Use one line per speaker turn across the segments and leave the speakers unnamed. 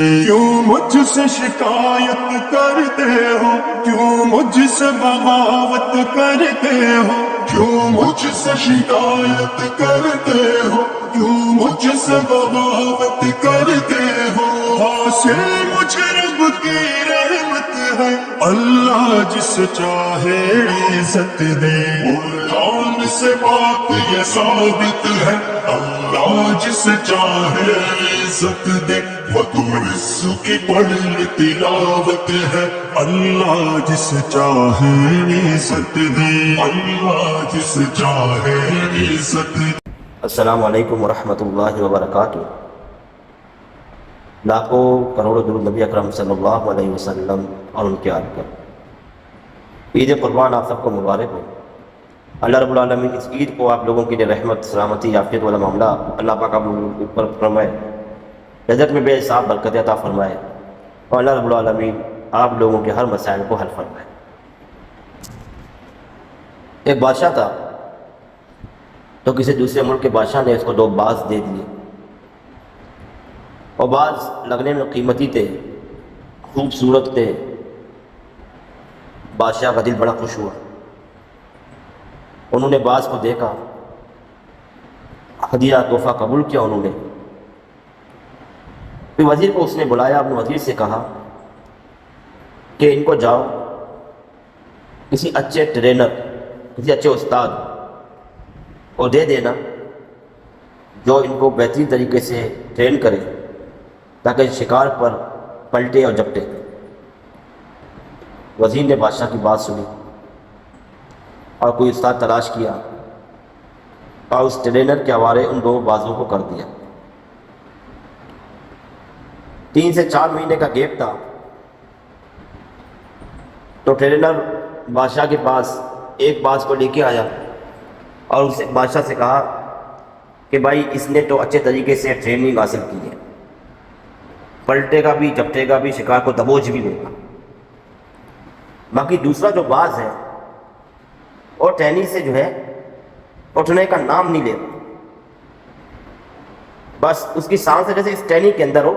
क्यों मुझसे शिकायत करते हो, क्यों मुझसे बगावत करते हो, क्यों मुझसे शिकायत करते हो, क्यों मुझसे बगावत करते हो। हासिल मुझे रब की रहमत है, अल्लाह जिसे चाहे इज्जत दे। कुरान से बात ये साबित है, अल्लाह जिसे चाहे इज्जत दे। वदुरिस्सु की पढ़ तिलावत है, अल्लाह जिसे चाहे इज्जत दे, अल्लाह जिसे चाहे इज्जत दे।
अस्सलामु अलैकुम वरहमतुल्लाहि वबरकातुह। लाखों करोड़ों दुरूद नबी अकरम सल्लल्लाहु अलैहि वसल्लम और उनके आल पर। ईद कुर्बान आप सबको मुबारक हो। अल्लाह रब्बुल आलमीन इस ईद को आप लोगों के लिए रहमत, सलामती, आफियत वाला मामला अल्लाह पाक आप लोगों के ऊपर फरमाए, रज़क़ में बेहिसाब बरकत अता फरमाए और अल्लाह रब्बुल आलमीन आप लोगों के हर मसाइल को हल फरमाए। एक बादशाह था, तो किसी दूसरे मुल्क के बादशाह ने उसको 2 बाज़ दे दिए और बाज़ लगने में कीमती थे, खूबसूरत थे। बादशाह का दिल बड़ा खुश हुआ। उन्होंने बाज़ को देखा, हदिया तोहफ़ा कबूल किया उन्होंने। फिर वज़ीर को उसने बुलाया, अपने वज़ीर से कहा कि इनको जाओ किसी अच्छे ट्रेनर, किसी अच्छे उस्ताद और दे देना जो इनको बेहतरीन तरीके से ट्रेन करे ताकि शिकार पर पलटे और झपटे। वज़ीर ने बादशाह की बात सुनी और कोई उस्ताद तलाश किया और उस ट्रेनर के हवाले उन 2 बाज़ों को कर दिया। 3 से 4 महीने का गैप था, तो ट्रेनर बादशाह के पास एक बाज़ को लेके आया और उससे बादशाह से कहा कि भाई इसने तो अच्छे तरीके से ट्रेनिंग हासिल की है, पलटेगा भी, झपटेगा भी, शिकार को दबोच भी लेगा। बाकी दूसरा जो बाज़ है और टहनी से जो है उठने का नाम नहीं लेता, बस उसकी सांस है जैसे इस टहनी के अंदर हो,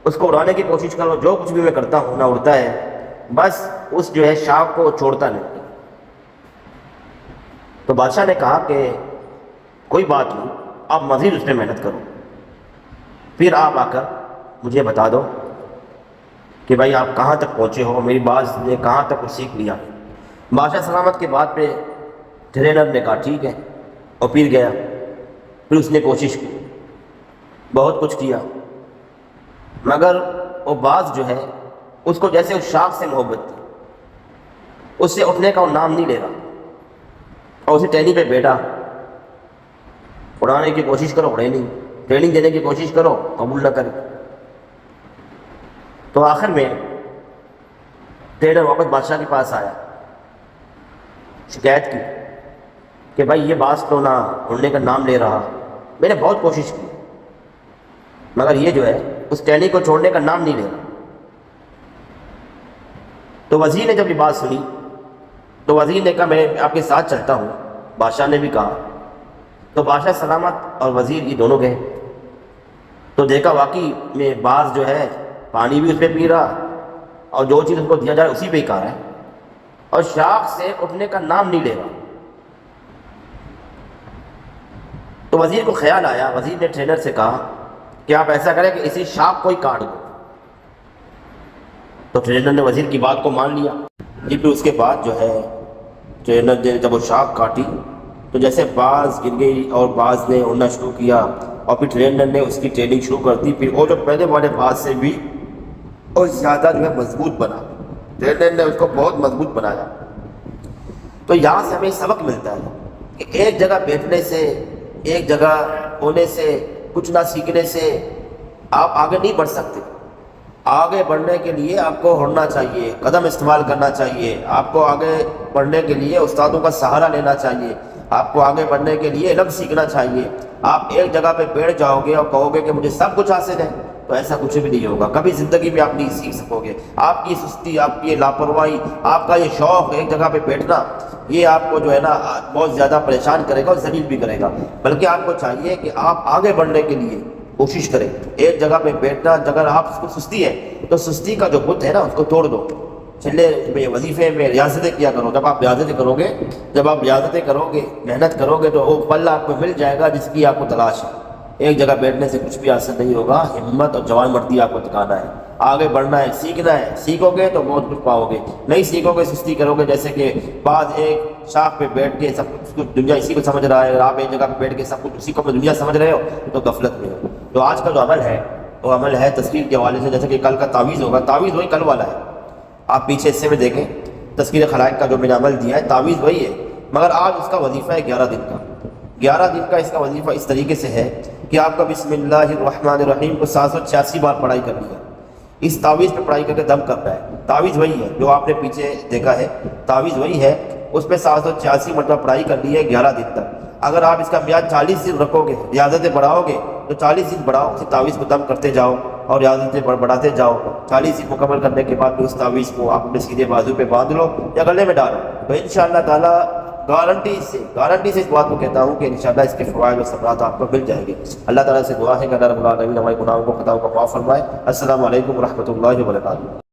उसको उड़ाने की कोशिश करो। जो कुछ भी मैं करता हूँ ना उड़ता है, बस उस जो है शाख को छोड़ता नहीं। तो बादशाह ने कहा कि कोई बात नहीं, आप मज़ीद उस पर मेहनत करो, फिर आप आकर मुझे बता दो कि भाई आप कहाँ तक पहुँचे हो, मेरी बात ने कहाँ तक कुछ सीख लिया। बादशाह सलामत के बाद पे ट्रेनर ने कहा ठीक है, और फिर गया। फिर उसने कोशिश की, बहुत कुछ किया, मगर वो बाज़ जो है उसको जैसे उस शाख से मोहब्बत थी, उससे उठने का वो नाम नहीं ले रहा और उसे टहनी पे बैठा। उड़ाने की कोशिश करो, उड़े नहीं, ट्रेनिंग देने की कोशिश करो, कबूल न करे। तो आखिर में ट्रेनर वापस बादशाह के पास आया, शिकायत की कि भाई ये बाज़ तो ना उड़ने का नाम ले रहा, मैंने बहुत कोशिश की मगर ये जो है उस टहनी को छोड़ने का नाम नहीं ले रहा। तो वज़ीर ने जब ये बात सुनी तो वज़ीर ने कहा मैं आपके साथ चलता हूँ। बादशाह ने भी कहा। तो बादशाह सलामत और वज़ीर ये दोनों गए, तो देखा वाकई में बाज़ जो है पानी भी उस पर पी रहा और जो चीज़ उसको दिया जा रहा है उसी पे ही खा रहा है और शाख से उठने का नाम नहीं ले रहा। तो वज़ीर को ख्याल आया, वज़ीर ने ट्रेनर से कहा कि आप ऐसा करें कि इसी शाख को ही काट दो। तो ट्रेनर ने वज़ीर की बात को मान लिया। जी फिर उसके बाद जो है ट्रेनर ने जब वो शाख काटी तो जैसे बाज़ गिर गई और बाज़ ने उड़ना शुरू किया और फिर ट्रेनर ने उसकी ट्रेनिंग शुरू कर दी। फिर वो जो पहले वाले बाज़ से भी और ज़्यादा जो है मजबूत बना, ट्रेनर ने उसको बहुत मजबूत बनाया। तो यहाँ से हमें सबक मिलता है कि एक जगह बैठने से, एक जगह होने से, कुछ ना सीखने से आप आगे नहीं बढ़ सकते। आगे बढ़ने के लिए आपको उड़ना चाहिए, कदम इस्तेमाल करना चाहिए, आपको आगे बढ़ने के लिए उस्तादों का सहारा लेना चाहिए, आपको आगे बढ़ने के लिए इल्म सीखना चाहिए। आप एक जगह पे बैठ जाओगे और कहोगे कि मुझे सब कुछ हासिल है, तो ऐसा कुछ भी नहीं होगा। कभी ज़िंदगी में आप नहीं सीख सकोगे। आपकी सुस्ती, आपकी ये लापरवाही, आपका ये शौक़ एक जगह पे बैठना, ये आपको जो है ना बहुत ज़्यादा परेशान करेगा और ज़लील भी करेगा। बल्कि आपको चाहिए कि आप आगे बढ़ने के लिए کوشش کریں ایک جگہ پہ بیٹھنا. اگر آپ اس کو سستی ہے تو سستی کا جو بت ہے نا اس کو توڑ دو. چلے میں وظیفے میں ریاضتیں کیا کرو. جب آپ ریاضتیں کرو گے محنت کرو گے تو وہ پل آپ کو مل جائے گا جس کی آپ کو تلاش ہے. ایک جگہ بیٹھنے سے کچھ بھی حاصل نہیں ہوگا. ہمت اور جوان مردی آپ کو دکھانا ہے, آگے بڑھنا ہے, سیکھنا ہے. سیکھو گے تو بہت کچھ پاؤ گے, نہیں سیکھو گے سستی کرو گے. جیسے کہ بعض ایک شاخ پہ بیٹھ کے سب کچھ دنیا اسی کو سمجھ رہا ہے, آپ ایک جگہ پہ بیٹھ کے سب کچھ اسی کو دنیا سمجھ رہے ہو تو غفلت میں ہو. تو آج کا جو عمل ہے وہ عمل ہے تذکیر کے حوالے سے. جیسے کہ کل کا تعویذ ہوگا, تعویذ وہی کل والا ہے. آپ پیچھے حصے میں دیکھیں تذکیر خلائق کا جو میں نے عمل دیا ہے, تعویذ وہی ہے, مگر آج اس کا وظیفہ ہے 11 دن کا. 11 دن کا اس کا وظیفہ اس طریقے سے ہے کہ آپ کا بسم اللہ الرحمن الرحیم کو 786 بار پڑھائی کرنی ہے. اس تعویذ پہ پڑھائی کر کے دم کرنا ہے. تعویذ وہی ہے جو آپ نے پیچھے دیکھا ہے, تعویذ وہی ہے, اس پہ 786 مرتبہ پڑھائی کرنی ہے 11 دن تک. اگر آپ اس کا میعاد 40 دن رکھو گے, ریاضتیں بڑھاؤ گے تو 40 دن بڑھاؤ, اسی تعویذ کو دم کرتے جاؤ اور ریاضتیں بڑھاتے جاؤ. 40 دن مکمل کرنے کے بعد اس تعویذ کو آپ اپنے سیدھے بازو پہ باندھ لو یا گلے میں ڈالو, تو انشاءاللہ تعالیٰ گارنٹی سے اس بات کو کہتا ہوں کہ انشاءاللہ اس کے فوائد و ثمرات آپ کو مل جائیں گے. اللہ تعالیٰ سے دعا ہے کہ اللہ رب العالمین ہمارے گناہوں کو خطاؤں کو معاف فرمائے. السلام علیکم ورحمۃ اللہ وبرکاتہ.